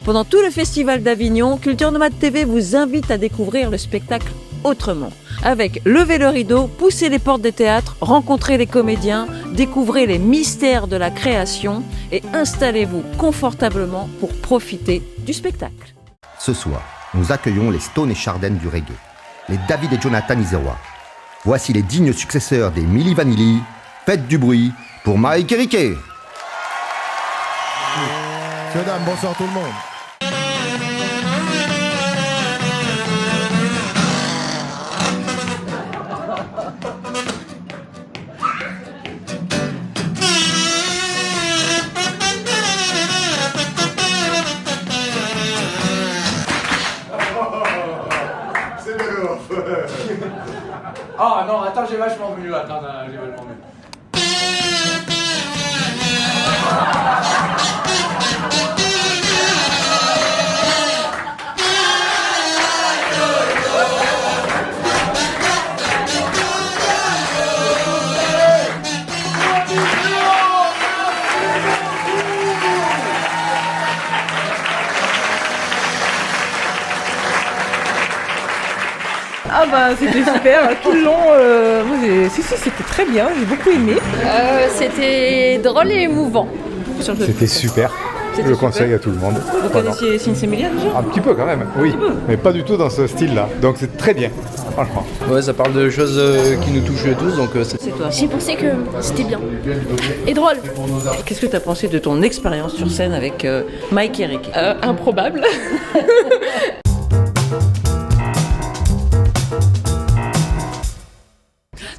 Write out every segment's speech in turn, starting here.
Pendant tout le festival d'Avignon, Culture Nomade TV vous invite à découvrir le spectacle autrement. Avec Levez le rideau, poussez les portes des théâtres, rencontrez les comédiens, découvrez les mystères de la création et installez-vous confortablement pour profiter du spectacle. Ce soir, nous accueillons les Stone et Chardenne du reggae, les David et Jonathan Izewa. Voici les dignes successeurs des Milli Vanilli. Faites du bruit pour Mike et Riquet. Messieurs, dames, bonsoir tout le monde. Ah non, attends, j'ai vachement mieux. Attends, j'ai vachement mieux. Ah bah c'était super, tout le long, c'était très bien, j'ai beaucoup aimé. C'était drôle et émouvant. C'était super. Je le conseille à tout le monde. Vous connaissiez Sinsemilia déjà? Un petit peu quand même, oui. Mais pas du tout dans ce style-là. Donc c'est très bien, franchement. Ouais, ça parle de choses qui nous touchent tous, donc c'est... C'est toi. J'ai pensé que c'était bien. Et drôle. Qu'est-ce que tu as pensé de ton expérience sur scène avec Mike et Riquet? Improbable.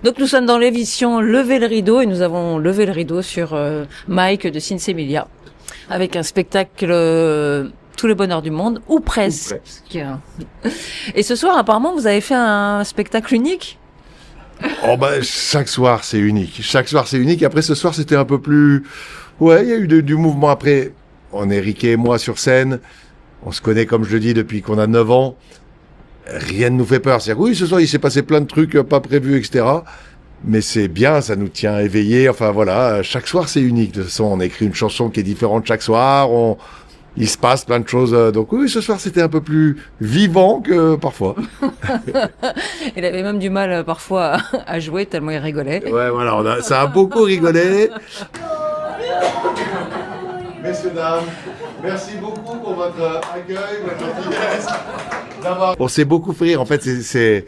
Donc nous sommes dans l'émission Lever le rideau et nous avons levé le rideau sur Mike de Sinsemilia avec un spectacle Tout le bonheur du monde ou presque. Et ce soir apparemment vous avez fait un spectacle unique. Oh bah chaque soir c'est unique. Chaque soir c'est unique. Après ce soir c'était un peu plus... Ouais, il y a eu du mouvement. Après, on est Riquet et moi sur scène. On se connaît comme je le dis depuis qu'on a 9 ans. Rien ne nous fait peur. C'est-à-dire, oui, ce soir, il s'est passé plein de trucs pas prévus, etc. Mais c'est bien, ça nous tient éveillés. Enfin, voilà, chaque soir, c'est unique. De toute façon, on écrit une chanson qui est différente chaque soir. Il se passe plein de choses. Donc oui, ce soir, c'était un peu plus vivant que parfois. Il avait même du mal parfois à jouer tellement il rigolait. Ouais, voilà, ça a beaucoup rigolé. Messieurs, dames, merci beaucoup pour votre accueil, votre gentillesse. On s'est beaucoup fait rire. En fait, c'est...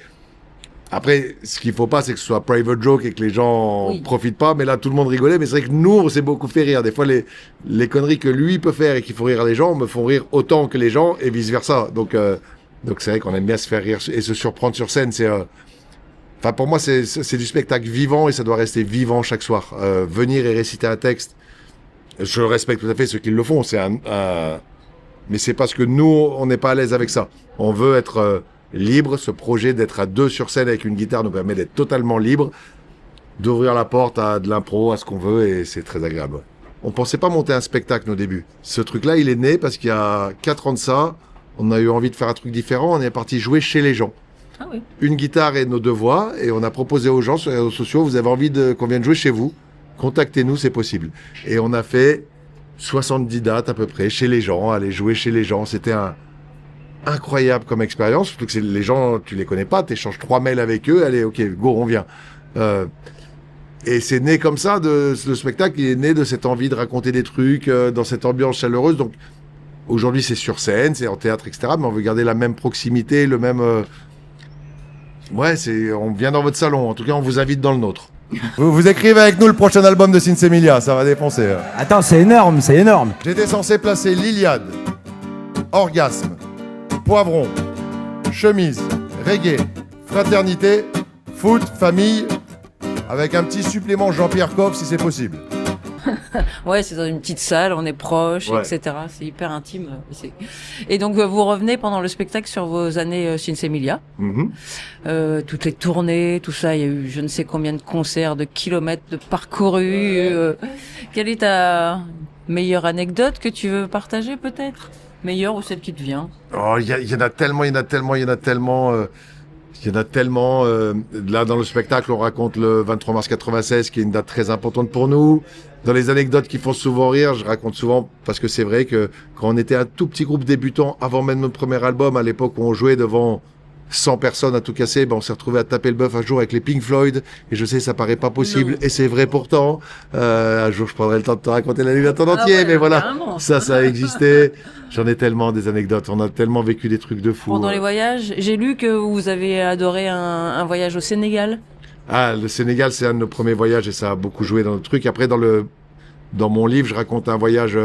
Après, ce qu'il faut pas, c'est que ce soit private joke et que les gens profitent pas. Mais là, tout le monde rigolait. Mais c'est vrai que nous, on s'est beaucoup fait rire. Des fois, les conneries que lui peut faire et qui font rire les gens me font rire autant que les gens et vice versa. Donc c'est vrai qu'on aime bien se faire rire et se surprendre sur scène. Enfin, pour moi, c'est du spectacle vivant et ça doit rester vivant chaque soir. Venir et réciter un texte, je respecte tout à fait ceux qui le font. Mais c'est parce que nous, on n'est pas à l'aise avec ça. On veut être libre. Ce projet d'être à deux sur scène avec une guitare nous permet d'être totalement libre, d'ouvrir la porte à de l'impro, à ce qu'on veut, et c'est très agréable. On pensait pas monter un spectacle au début. Ce truc-là, il est né parce qu'il y a 4 ans de ça, on a eu envie de faire un truc différent. On est parti jouer chez les gens. Ah oui. Une guitare et nos 2 voix, et on a proposé aux gens sur les réseaux sociaux, vous avez envie qu'on vienne jouer chez vous, contactez-nous, c'est possible. Et on a fait 70 dates à peu près chez les gens, aller jouer chez les gens. C'était incroyable comme expérience, surtout que les gens, tu les connais pas, tu échanges 3 mails avec eux, allez, ok, go, on vient. Et c'est né comme ça, le spectacle, il est né de cette envie de raconter des trucs dans cette ambiance chaleureuse. Donc aujourd'hui, c'est sur scène, c'est en théâtre, etc. Mais on veut garder la même proximité, le même... Ouais, on vient dans votre salon, en tout cas, on vous invite dans le nôtre. Vous écrivez avec nous le prochain album de Sinsemilia, ça va défoncer. Attends, c'est énorme, c'est énorme. J'étais censé placer l'Iliade, Orgasme, Poivron, Chemise, Reggae, Fraternité, Foot, Famille, avec un petit supplément Jean-Pierre Coff si c'est possible. Ouais, c'est dans une petite salle, on est proche, Ouais. etc. C'est hyper intime. Et donc vous revenez pendant le spectacle sur vos années Sinsemilia. Toutes les tournées, tout ça, il y a eu je ne sais combien de concerts, de kilomètres de parcourus. Quelle est ta meilleure anecdote que tu veux partager peut-être? Meilleure ou celle qui te vient? Oh, il y en a tellement. Il y en a tellement. Là, dans le spectacle, on raconte le 23 mars 96, qui est une date très importante pour nous. Dans les anecdotes qui font souvent rire, je raconte souvent, parce que c'est vrai que quand on était un tout petit groupe débutant, avant même notre premier album, à l'époque où on jouait devant 100 personnes à tout casser, on s'est retrouvé à taper le bœuf un jour avec les Pink Floyd, et je sais, ça paraît pas possible, et c'est vrai pourtant. Un jour, je prendrai le temps de te raconter l'anecdote en entier, mais voilà, carrément. ça a existé. J'en ai tellement des anecdotes, on a tellement vécu des trucs de fou. Pendant les voyages, j'ai lu que vous avez adoré un voyage au Sénégal. Ah, le Sénégal, c'est un de nos premiers voyages, et ça a beaucoup joué dans le truc. Après, dans mon livre, je raconte un voyage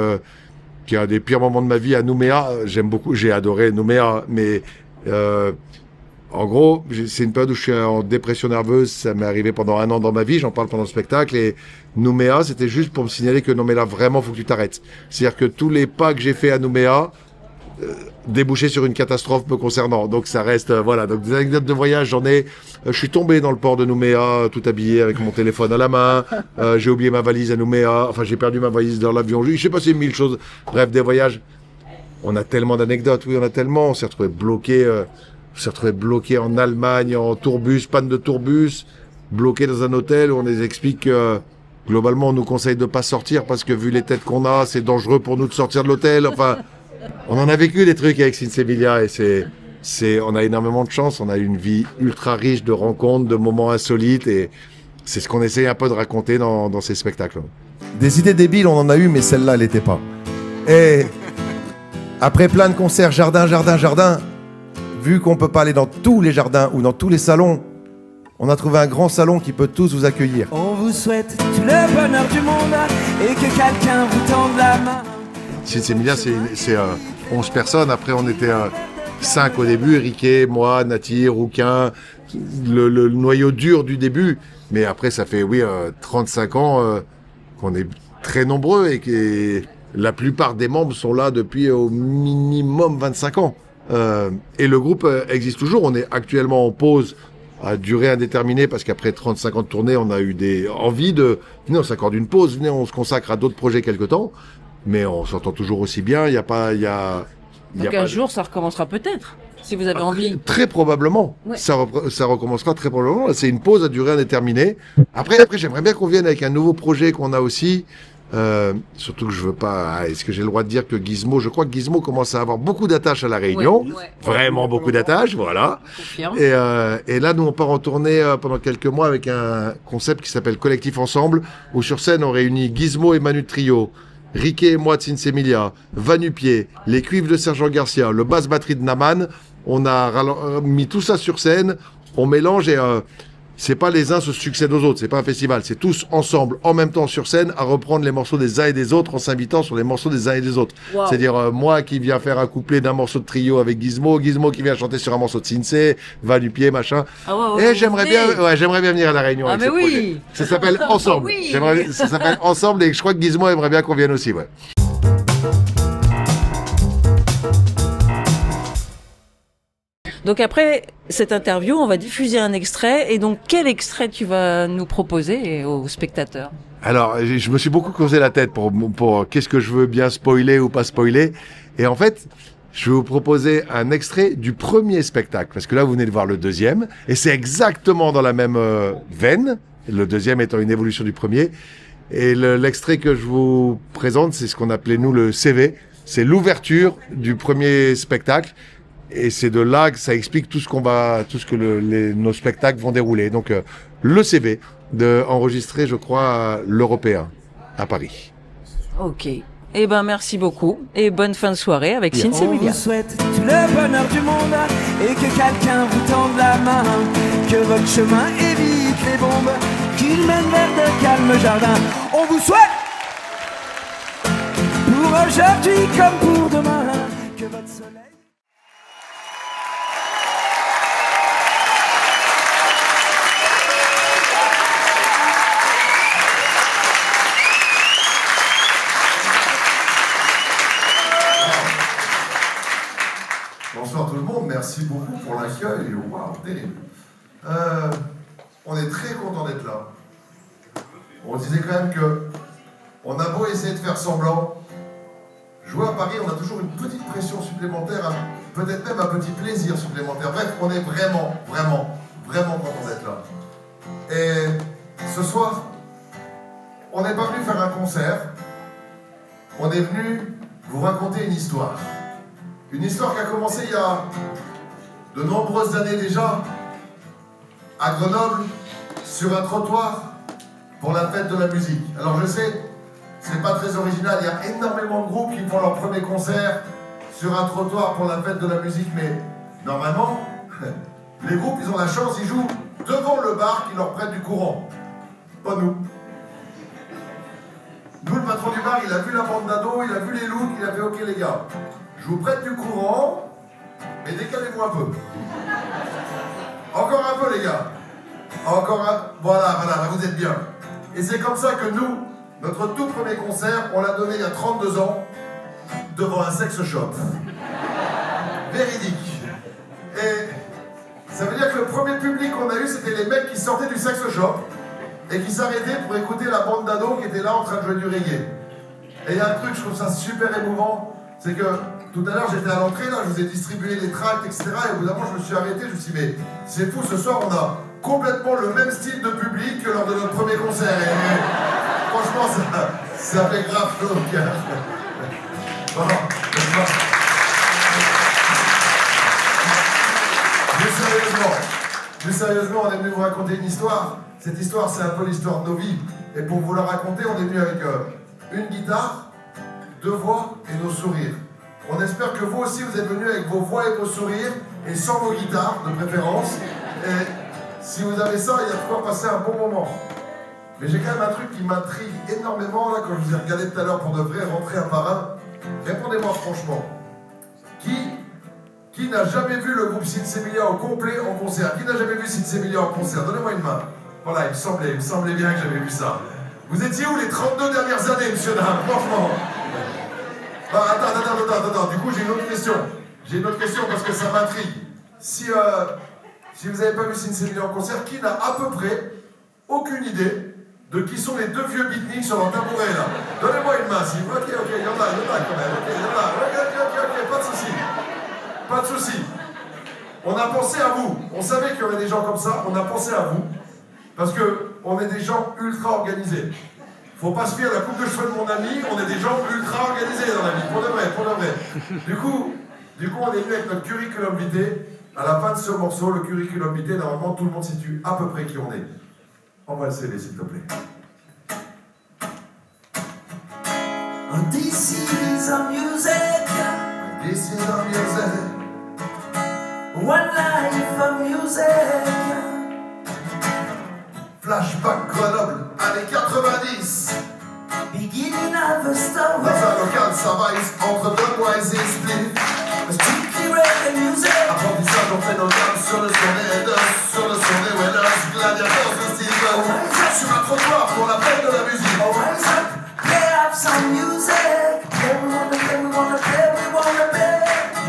qui est un des pires moments de ma vie à Nouméa. J'aime beaucoup, j'ai adoré Nouméa, mais en gros, c'est une période où je suis en dépression nerveuse. Ça m'est arrivé pendant 1 an dans ma vie. J'en parle pendant le spectacle. Et Nouméa, c'était juste pour me signaler que non, mais là, vraiment, faut que tu t'arrêtes. C'est-à-dire que tous les pas que j'ai fait à Nouméa débouchaient sur une catastrophe me concernant. Donc, ça reste, voilà. Donc, des anecdotes de voyage, j'en ai. Je suis tombé dans le port de Nouméa, tout habillé, avec mon téléphone à la main. J'ai oublié ma valise à Nouméa. Enfin, j'ai perdu ma valise dans l'avion. Il s'est passé 1000 choses. Bref, des voyages. On a tellement d'anecdotes. Oui, on a tellement. On s'est retrouvé bloqué en Allemagne, en tourbus, panne de tourbus, bloqué dans un hôtel où on les explique que globalement on nous conseille de pas sortir parce que vu les têtes qu'on a, c'est dangereux pour nous de sortir de l'hôtel. Enfin, on en a vécu des trucs avec Sinsemilia et on a énormément de chance, on a une vie ultra riche de rencontres, de moments insolites et c'est ce qu'on essaye un peu de raconter dans ces spectacles. Des idées débiles, on en a eu, mais celle-là, elle n'était pas. Et après plein de concerts, jardin, vu qu'on peut pas aller dans tous les jardins ou dans tous les salons, on a trouvé un grand salon qui peut tous vous accueillir. On vous souhaite tout le bonheur du monde et que quelqu'un vous tende la main. Sinsemilia, c'est 11 personnes. Après, on était 5 au début. Riquet, moi, Nati, Rouquin, le noyau dur du début. Mais après, ça fait, 35 ans qu'on est très nombreux et que la plupart des membres sont là depuis au minimum 25 ans. Et le groupe existe toujours. On est actuellement en pause à durée indéterminée parce qu'après 35 ans de tournée, on a eu des envies de venez, on s'accorde une pause, venez, on se consacre à d'autres projets quelque temps. Mais on s'entend toujours aussi bien. Il y a pas, Donc un jour, ça recommencera peut-être, si vous avez envie. Très probablement. Ouais. Ça recommencera très probablement. C'est une pause à durée indéterminée. Après, j'aimerais bien qu'on vienne avec un nouveau projet qu'on a aussi. Surtout que je veux pas. Est-ce que j'ai le droit de dire que Gizmo, je crois que Gizmo commence à avoir beaucoup d'attaches à la Réunion, Ouais. vraiment beaucoup d'attaches, voilà. Confirme. Et là, nous on part en tournée pendant quelques mois avec un concept qui s'appelle Collectif Ensemble, où sur scène on réunit Gizmo et Manu Trio, Riquet et moi de Sinsemilia, Vanupier, les cuivres de Sergent Garcia, le basse batterie de Naman. On a mis tout ça sur scène, on mélange et c'est pas les uns se succèdent aux autres, c'est pas un festival, c'est tous ensemble, en même temps sur scène, à reprendre les morceaux des uns et des autres en s'invitant sur les morceaux des uns et des autres. Wow. C'est-à-dire moi qui viens faire un couplet d'un morceau de Trio avec Gizmo qui vient chanter sur un morceau de Sinsé, Vanupier, machin. Ah Et j'aimerais bien venir à la Réunion. Ah avec mais ce oui. projet. Ça s'appelle Ensemble. Oui. Ça s'appelle Ensemble et je crois que Gizmo aimerait bien qu'on vienne aussi, ouais. Donc après cette interview, on va diffuser un extrait. Et donc, quel extrait tu vas nous proposer aux spectateurs? Alors, je me suis beaucoup causé la tête pour qu'est-ce que je veux bien spoiler ou pas spoiler. Et en fait, je vais vous proposer un extrait du premier spectacle. Parce que là, vous venez de voir le deuxième. Et c'est exactement dans la même veine. Le deuxième étant une évolution du premier. Et l'extrait que je vous présente, c'est ce qu'on appelait, nous, le CV. C'est l'ouverture du premier spectacle. Et c'est de là que ça explique tout ce nos spectacles vont dérouler. Donc, le CV enregistré, je crois, à l'Européen, à Paris. Ok. Eh ben, merci beaucoup. Et bonne fin de soirée avec Sinsemilia. On vous souhaite tout le bonheur du monde et que quelqu'un vous tende la main, que votre chemin évite les bombes, qu'il mène vers de calmes jardins. On vous souhaite pour aujourd'hui comme pour demain que votre soleil. Bonsoir tout le monde, merci beaucoup pour l'accueil. Waouh, terrible. On est très content d'être là. On disait quand même que on a beau essayer de faire semblant. Jouer à Paris, on a toujours une petite pression supplémentaire peut-être même un petit plaisir supplémentaire. Bref, on est vraiment, vraiment, vraiment content d'être là. Et ce soir, on n'est pas venu faire un concert, on est venu vous raconter une histoire. Une histoire qui a commencé il y a de nombreuses années déjà, à Grenoble, sur un trottoir pour la fête de la musique. Alors je sais, c'est pas très original, il y a énormément de groupes qui font leur premier concert sur un trottoir pour la fête de la musique, mais normalement, les groupes, ils ont la chance, ils jouent devant le bar qui leur prête du courant. Pas nous. Nous, le patron du bar, il a vu la bande d'ados, il a vu les looks, il a fait « Ok les gars, je vous prête du courant, mais décalez-vous un peu. Encore un peu les gars. Encore un... Voilà, vous êtes bien. » Et c'est comme ça que nous, notre tout premier concert, on l'a donné il y a 32 ans, devant un sex shop. Véridique. Et ça veut dire que le premier public qu'on a eu, c'était les mecs qui sortaient du sex shop et qui s'arrêtaient pour écouter la bande d'ados qui était là en train de jouer du reggae. Et il y a un truc, je trouve ça super émouvant, c'est que tout à l'heure j'étais à l'entrée, là, je vous ai distribué les tracts, etc. Et au bout d'un moment, je me suis arrêté, je me suis dit, mais c'est fou, ce soir, on a complètement le même style de public que lors de notre premier concert. Et franchement, ça fait grave chaud au cœur. Voilà. Plus sérieusement, on est venu vous raconter une histoire. Cette histoire, c'est un peu l'histoire de nos vies. Et pour vous la raconter, on est venu avec une guitare, 2 voix et nos sourires. On espère que vous aussi, vous êtes venus avec vos voix et vos sourires, et sans vos guitares, de préférence. Et si vous avez ça, il y a de quoi passer un bon moment. Mais j'ai quand même un truc qui m'intrigue énormément, là, quand je vous ai regardé tout à l'heure pour de vrai, rentrer un par un. Répondez-moi franchement. Qui n'a jamais vu le groupe Sinsemilia au complet en concert? Qui n'a jamais vu Sinsemilia en concert? Donnez-moi une main. Voilà, il me semblait bien que j'avais vu ça. Vous étiez où les 32 dernières années, monsieur Dame? Franchement. Bah, attends. Du coup, j'ai une autre question. J'ai une autre question parce que ça m'intrigue. Si vous n'avez pas vu Sinsemilia en concert, qui n'a à peu près aucune idée de qui sont les 2 vieux beatniks sur leur tabouret, là? Donnez-moi une main, si. Ok, il y en a quand même. Ok, il y en a. Ok, pas de souci. Pas de souci. On a pensé à vous. On savait qu'il y aurait des gens comme ça. On a pensé à vous. Parce qu'on est des gens ultra organisés. Faut pas se fier à la coupe de cheveux de mon ami. On est des gens ultra organisés dans la vie. Pour de vrai. Du coup, on est venu avec notre curriculum vitae. À la fin de ce morceau, le curriculum vitae, normalement, tout le monde situe à peu près qui on est. Envoie le CV, s'il te plaît. This is our music. This is our music. One life of music. Flashback Grenoble, années 90. Beginning of a story. Dans un local Savaise, entre 2 mois et split. Strictly reggae music. Apprentissage, on fait nos gammes sur le son des Raiders, sur le son des Wellers, gladiateurs de Steve. Sur un trottoir pour la fête de la musique. Rise up, play up some music. Play, we wanna play.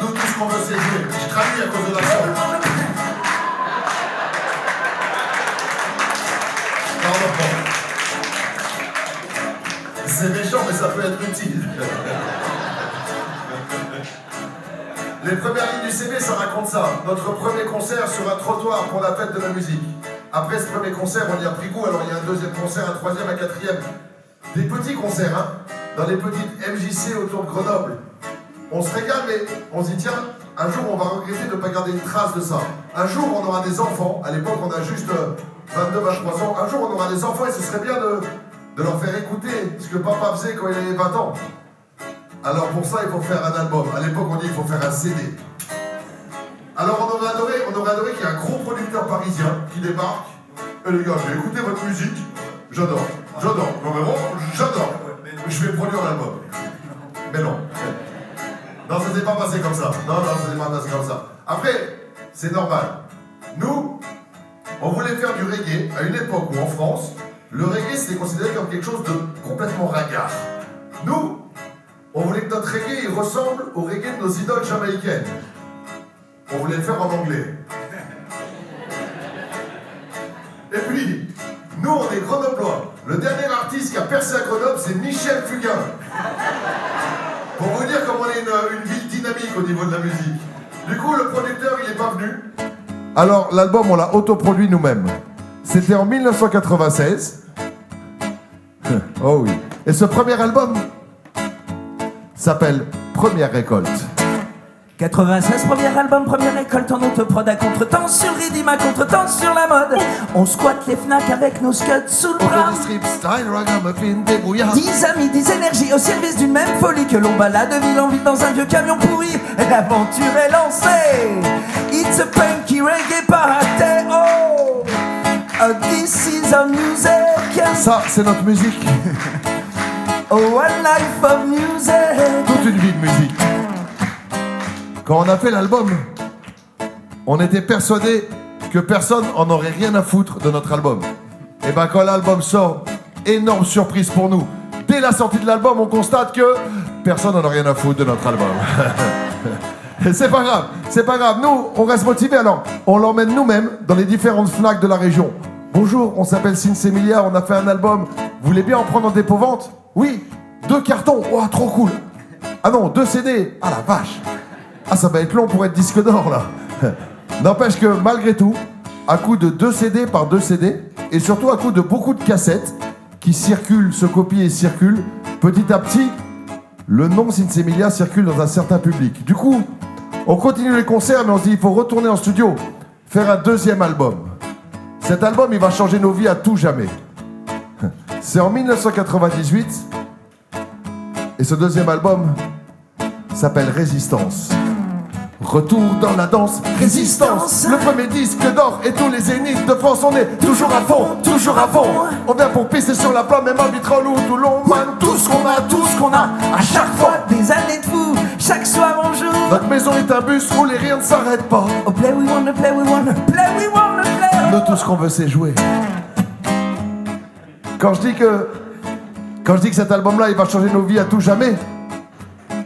Nous, tout ce qu'on veut, c'est jouer. Je traduis à cause de la sorte. C'est méchant, mais ça peut être utile. Les premières lignes du CV, ça raconte ça. Notre premier concert sur un trottoir pour la fête de la musique. Après ce premier concert, on y a pris goût, alors il y a un 2e concert, un 3e, un 4e. Des petits concerts, hein, dans les petites MJC autour de Grenoble. On se régale, mais on se dit, tiens, un jour on va regretter de ne pas garder une trace de ça. Un jour on aura des enfants, à l'époque on a juste 22, 23 ans. Un jour on aura des enfants et ce serait bien de leur faire écouter ce que papa faisait quand il avait 20 ans. Alors pour ça, il faut faire un album. À l'époque, on dit qu'il faut faire un CD. Alors on aurait adoré qu'il y ait un gros producteur parisien qui débarque. Et les gars, j'ai écouté votre musique. J'adore. Non mais bon, j'adore. Je vais produire l'album. Mais non. Non, ça s'est pas passé comme ça. Non, ça s'est pas passé comme ça. Après, c'est normal. Nous, on voulait faire du reggae à une époque où en France, le reggae c'était considéré comme quelque chose de complètement ringard. Nous, on voulait que notre reggae il ressemble au reggae de nos idoles jamaïcaines. On voulait le faire en anglais. Et puis, nous on est grenoblois. Le dernier artiste qui a percé à Grenoble, c'est Michel Fugain. Pour vous dire comment on est une ville dynamique au niveau de la musique. Du coup, le producteur, il est pas venu. Alors, l'album, on l'a autoproduit nous-mêmes. C'était en 1996. Oh oui. Et ce premier album s'appelle Première récolte. 96, premier album, première récolte en autoprod à contre-temps sur Redeem, à contre-temps sur la mode. On squatte les Fnac avec nos scuds sous le bras. 10 amis, 10 énergies au service d'une même folie que l'on balade de ville en ville dans un vieux camion pourri. L'aventure est lancée. It's a punky reggae party. Oh, this is our music. Ça, c'est notre musique. Oh, one life of music. Toute une vie de musique. Quand on a fait l'album, on était persuadé que personne en aurait rien à foutre de notre album. Et ben quand l'album sort, énorme surprise pour nous. Dès la sortie de l'album, on constate que personne n'en a rien à foutre de notre album. C'est pas grave, c'est pas grave. Nous, on reste motivés, alors on l'emmène nous-mêmes dans les différentes Fnac de la région. Bonjour, on s'appelle Sinsemilia, on a fait un album. Vous voulez bien en prendre en dépôt-vente? Oui, 2 cartons, oh, trop cool. Ah non, 2 CD, ah la vache. Ah, ça va être long pour être disque d'or, là. N'empêche que, malgré tout, à coup de 2 CD par 2 CD, et surtout à coup de beaucoup de cassettes qui circulent, se copient et circulent, petit à petit, le nom Sinsemilia circule dans un certain public. Du coup, on continue les concerts, mais on se dit, il faut retourner en studio, faire un 2e album. Cet album, il va changer nos vies à tout jamais. C'est en 1998, et ce 2e album s'appelle Résistance. Retour dans la danse, Résistance. Le premier disque d'or et tous les zéniths de France, on est toujours à fond, toujours à fond. On vient pour pisser sur la plage, même à Vitrolles ou Toulon, man. Tout ce qu'on a, tout ce qu'on a, à chaque fois. Des années de fou, chaque soir bonjour. Notre maison est un bus où les rien ne s'arrête pas. Oh play we wanna play, we wanna play, we wanna play. Nous tout ce qu'on veut c'est jouer. Quand je dis que cet album-là, il va changer nos vies à tout jamais,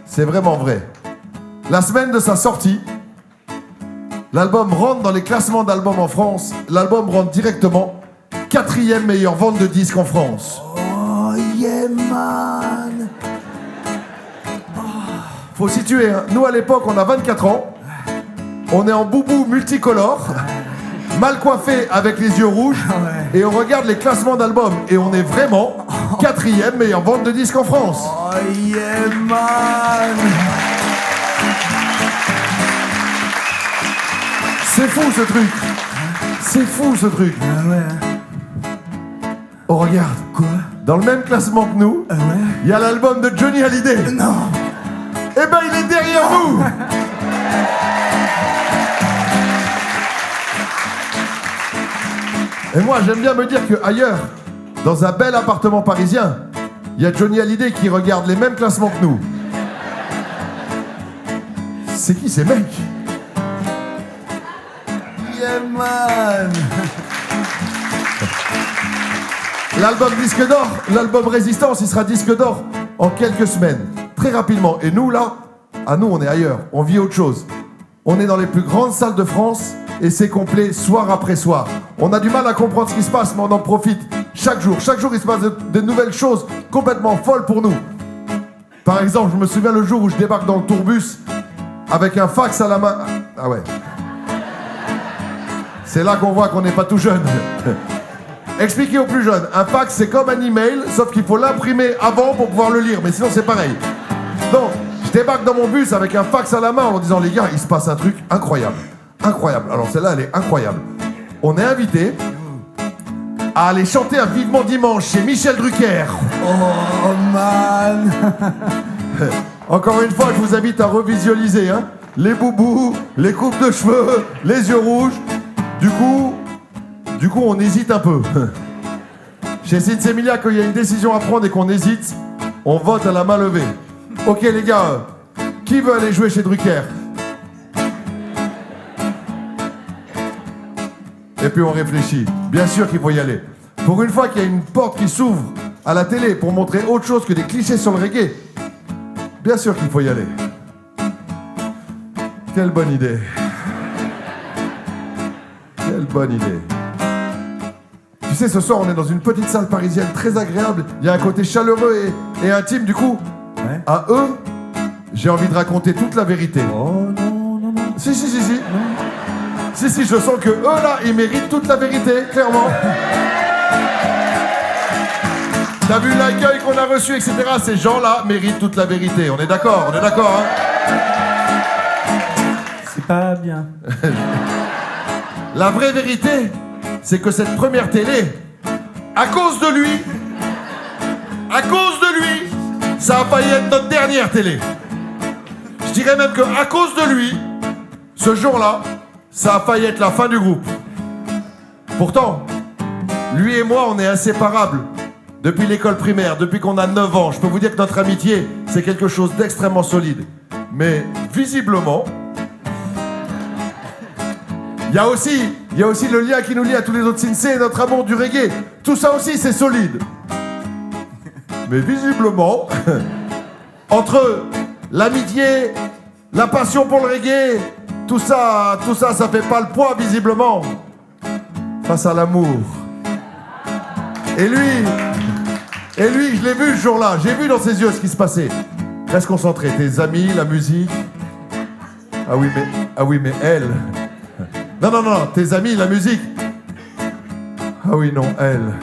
c'est vraiment vrai. La semaine de sa sortie, l'album rentre dans les classements d'albums en France. L'album rentre directement 4e meilleure vente de disques en France. Oh yeah man. Faut situer, hein. Nous à l'époque on a 24 ans. On est en boubou multicolore, mal coiffé avec les yeux rouges, et on regarde les classements d'albums. Et on est vraiment 4e meilleure vente de disques en France. Oh yeah man. C'est fou ce truc. C'est fou ce truc. Ah ouais. Oh regarde. Quoi? Dans le même classement que nous, Ah ouais. il y a l'album de Johnny Hallyday. Non. Eh ben il est derrière nous. Et moi j'aime bien me dire que ailleurs, dans un bel appartement parisien, il y a Johnny Hallyday qui regarde les mêmes classements que nous. C'est qui ces mecs? Yeah man. L'album disque d'or, l'album Résistance, il sera disque d'or en quelques semaines, très rapidement. Et nous là, nous on est ailleurs, on vit autre chose. On est dans les plus grandes salles de France et c'est complet soir après soir. On a du mal à comprendre ce qui se passe, mais on en profite chaque jour. Chaque jour il se passe de nouvelles choses complètement folles pour nous. Par exemple, je me souviens le jour où je débarque dans le tourbus avec un fax à la main. Ah ouais. C'est là qu'on voit qu'on n'est pas tout jeune. Expliquez aux plus jeunes, un fax c'est comme un email, sauf qu'il faut l'imprimer avant pour pouvoir le lire, mais sinon c'est pareil. Donc, je débarque dans mon bus avec un fax à la main en disant les gars, il se passe un truc incroyable. Incroyable. Alors celle-là, elle est incroyable. On est invité à aller chanter un Vivement Dimanche chez Michel Drucker. Oh man. Encore une fois, je vous invite à revisualiser, hein. Les boubous, les coupes de cheveux, les yeux rouges. Du coup, on hésite un peu. Chez Sinsemilia, quand il y a une décision à prendre et qu'on hésite, on vote à la main levée. Ok les gars, qui veut aller jouer chez Drucker? Et puis on réfléchit. Bien sûr qu'il faut y aller. Pour une fois qu'il y a une porte qui s'ouvre à la télé pour montrer autre chose que des clichés sur le reggae, bien sûr qu'il faut y aller. Quelle bonne idée. Quelle bonne idée. Tu sais, ce soir, on est dans une petite salle parisienne très agréable. Il y a un côté chaleureux et intime. Du coup, à eux, j'ai envie de raconter toute la vérité. Oh non, non, non. Si. Si, je sens que eux là, ils méritent toute la vérité, clairement. T'as vu l'accueil qu'on a reçu, etc. Ces gens-là méritent toute la vérité. On est d'accord, hein? C'est pas bien. La vraie vérité, c'est que cette première télé, à cause de lui, ça a failli être notre dernière télé. Je dirais même qu'à cause de lui, ce jour-là, ça a failli être la fin du groupe. Pourtant, lui et moi, on est inséparables. Depuis l'école primaire, depuis qu'on a 9 ans, je peux vous dire que notre amitié, c'est quelque chose d'extrêmement solide. Mais visiblement, il y a aussi le lien qui nous lie à tous les autres Sinsé et notre amour du reggae. Tout ça aussi, c'est solide. Mais visiblement, entre l'amitié, la passion pour le reggae, tout ça, ça fait pas le poids, visiblement, face à l'amour. Et lui, je l'ai vu ce jour-là. J'ai vu dans ses yeux ce qui se passait. Reste concentré. Tes amis, la musique. Ah oui, mais elle. Non, tes amis, la musique. Ah oui, non, elle.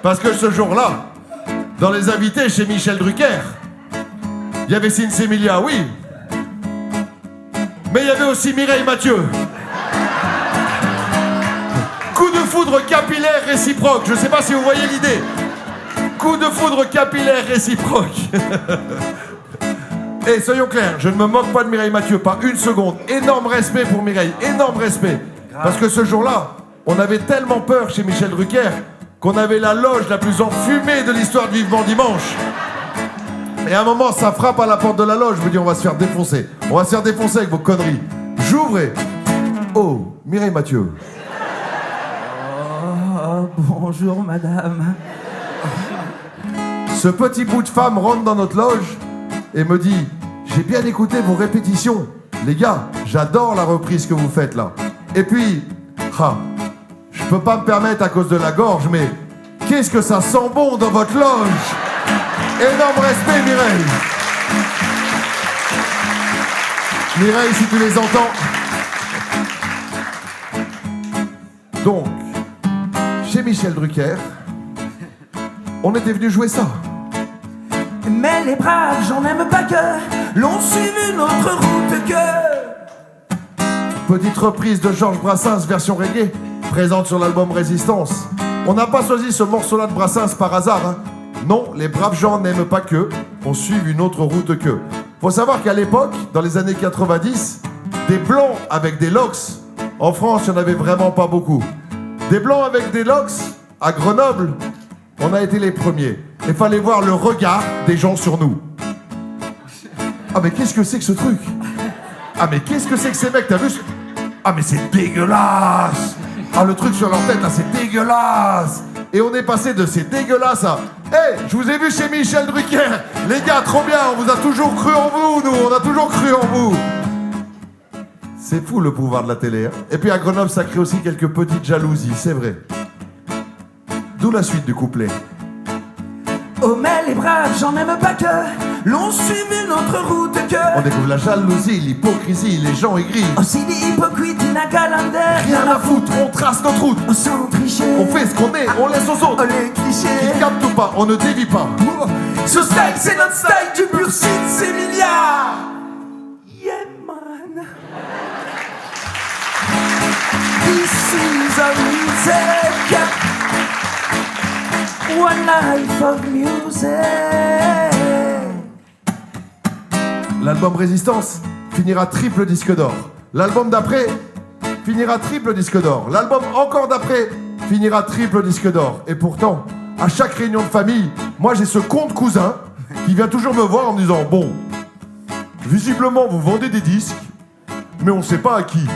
Parce que ce jour-là, dans les invités chez Michel Drucker, il y avait Sinsé Milia, oui. Mais il y avait aussi Mireille Mathieu. Coup de foudre capillaire réciproque. Je ne sais pas si vous voyez l'idée. Coup de foudre capillaire réciproque. Et soyons clairs, je ne me moque pas de Mireille Mathieu, pas une seconde. Énorme respect pour Mireille, énorme respect. Parce que ce jour-là, on avait tellement peur chez Michel Drucker qu'on avait la loge la plus enfumée de l'histoire de Vivement Dimanche. Et à un moment, ça frappe à la porte de la loge. Je me dis, on va se faire défoncer. On va se faire défoncer avec vos conneries. J'ouvre et... Oh, Mireille Mathieu. Oh, bonjour, madame. Ce petit bout de femme rentre dans notre loge et me dit, j'ai bien écouté vos répétitions. Les gars, j'adore la reprise que vous faites là. Et puis, je peux pas me permettre à cause de la gorge, mais qu'est-ce que ça sent bon dans votre loge. Énorme respect, Mireille. Mireille, si tu les entends. Donc, chez Michel Drucker, on était venu jouer ça. Mais les braves, j'en aime pas que l'on suive une autre route que... Petite reprise de Georges Brassens version reggae, présente sur l'album Résistance. On n'a pas choisi ce morceau-là de Brassens par hasard, hein. Non, les braves gens n'aiment pas que, on suive une autre route que. Faut savoir qu'à l'époque, dans les années 90, des blancs avec des locks, en France, il n'y en avait vraiment pas beaucoup. Des blancs avec des locks, à Grenoble, on a été les premiers. Il fallait voir le regard des gens sur nous. Ah mais qu'est-ce que c'est que ce truc? Ah mais qu'est-ce que c'est que ces mecs, t'as vu? Ah mais c'est dégueulasse. Ah le truc sur leur tête là, c'est dégueulasse. Et on est passé de c'est dégueulasse à hey, je vous ai vu chez Michel Drucker. Les gars, trop bien, on vous a toujours cru en vous, nous, on a toujours cru en vous. C'est fou le pouvoir de la télé, hein. Et puis à Grenoble, ça crée aussi quelques petites jalousies, c'est vrai. D'où la suite du couplet. Oh mais les braves, j'en aime pas que l'on suive une autre route que... On découvre la jalousie, l'hypocrisie, les gens aigris. Aussi des hypocrites, inacalander. Rien à foutre, on trace notre route. On s'en tricher. On fait ce qu'on est, on laisse aux autres. On les clichés. Ils captent ou pas, on ne dévie pas. Ce style, c'est notre style du pur Sinsé Milia. Yeah man. This is our music. One life of music. L'album Résistance finira triple disque d'or. L'album d'après finira triple disque d'or. L'album encore d'après finira triple disque d'or. Et pourtant, à chaque réunion de famille, moi j'ai ce compte cousin qui vient toujours me voir en me disant « Bon, visiblement vous vendez des disques, mais on sait pas à qui.